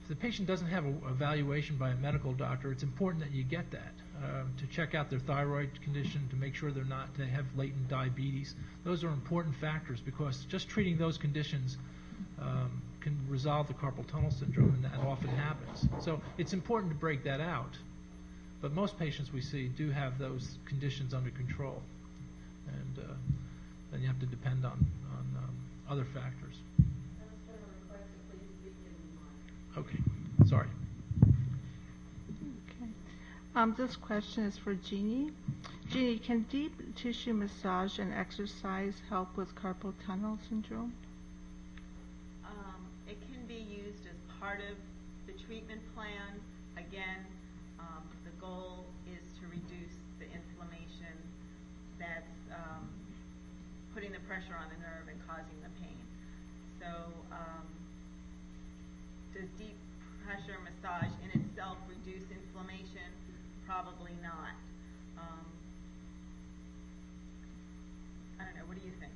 if the patient doesn't have an evaluation by a medical doctor, it's important that you get that to check out their thyroid condition, to make sure they have latent diabetes. Those are important factors because just treating those conditions can resolve the carpal tunnel syndrome, and that often happens. So it's important to break that out. But most patients we see do have those conditions under control, and then you have to depend on other factors. Okay, sorry. Okay. This question is for Jeannie. Jeannie, can deep tissue massage and exercise help with carpal tunnel syndrome? It can be used as part of the treatment plan. Again, the goal is to reduce the inflammation that's putting the pressure on the nerve and causing the pain. So does deep pressure massage in itself reduce inflammation? Probably not. I don't know, what do you think?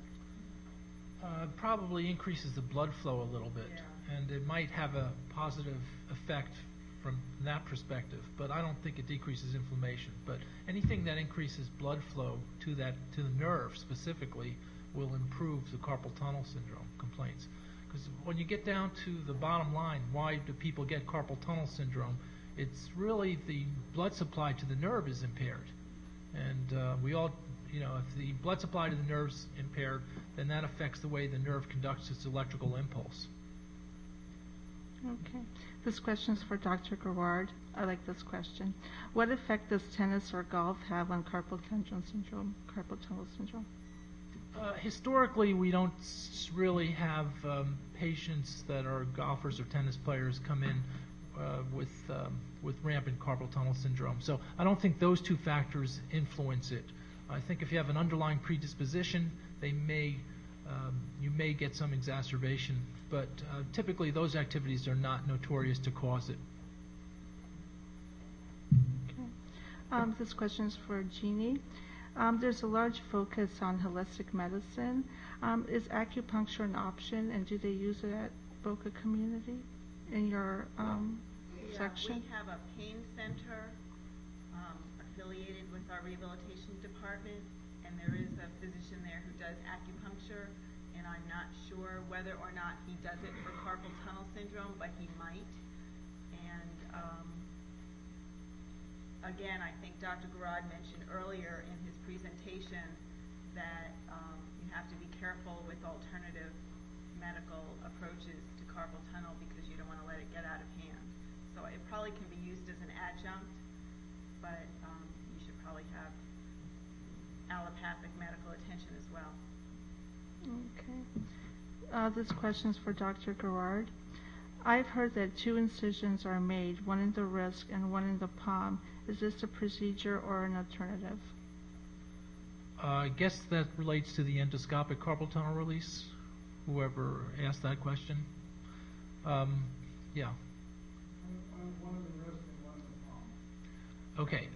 Probably increases the blood flow a little bit, and it might have a positive effect from that perspective, but I don't think it decreases inflammation. But anything that increases blood flow to the nerve specifically will improve the carpal tunnel syndrome complaints. Because when you get down to the bottom line, why do people get carpal tunnel syndrome? It's really the blood supply to the nerve is impaired, and we all, if the blood supply to the nerve's impaired, then that affects the way the nerve conducts its electrical impulse. Okay. This question is for Dr. Garrard. I like this question. What effect does tennis or golf have on carpal tunnel syndrome? Historically, we don't really have patients that are golfers or tennis players come in with rampant carpal tunnel syndrome. So I don't think those two factors influence it. I think if you have an underlying predisposition, you may get some exacerbation, but typically those activities are not notorious to cause it. Okay. This question is for Jeannie. There's a large focus on holistic medicine. Is acupuncture an option, and do they use it at Boca Community in your section? We have a pain center affiliated with our rehabilitation department, and there is a physician there who does acupuncture, and I'm not sure whether or not he does it for carpal tunnel syndrome, but he might. And again, I think Dr. Garrard mentioned earlier in his presentation that you have to be careful with alternative medical approaches to carpal tunnel because you don't want to let it get out of hand. So it probably can be used as an adjunct, but you should probably have allopathic medical attention as well. Okay. This question is for Dr. Garrard. I've heard that 2 incisions are made, one in the wrist and one in the palm. Is this a procedure or an alternative? I guess that relates to the endoscopic carpal tunnel release, whoever asked that question. Yeah. One in the wrist and one in the palm. Okay.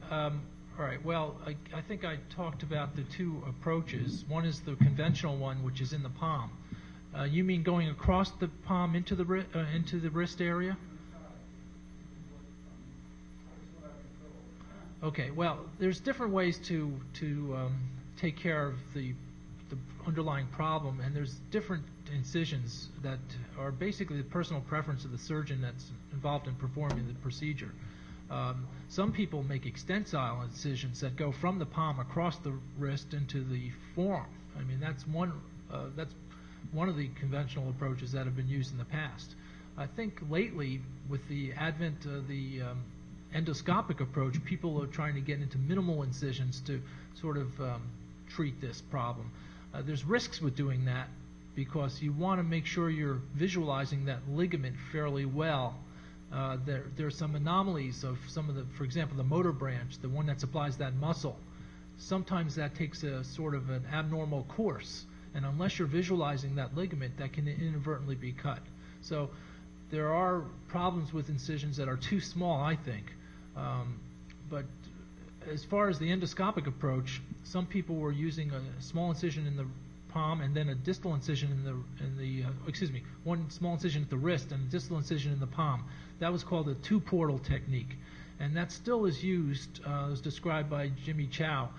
All right. Well, I think I talked about the 2 approaches. One is the conventional one, which is in the palm. You mean going across the palm into the wrist area? Okay. Well, there's different ways to take care of the underlying problem, and there's different incisions that are basically the personal preference of the surgeon that's involved in performing the procedure. Some people make extensile incisions that go from the palm across the wrist into the forearm. I mean, that's one of the conventional approaches that have been used in the past. I think lately, with the advent of the endoscopic approach, people are trying to get into minimal incisions to sort of treat this problem. There's risks with doing that because you want to make sure you're visualizing that ligament fairly well. There are some anomalies of some of the, for example, the motor branch, the one that supplies that muscle. Sometimes that takes a sort of an abnormal course, and unless you're visualizing that ligament, that can inadvertently be cut. So there are problems with incisions that are too small, I think. But as far as the endoscopic approach, some people were using a small incision in the palm and then a distal incision one small incision at the wrist and a distal incision in the palm. That was called the two-portal technique, and that still is used, as described by Jimmy Chow.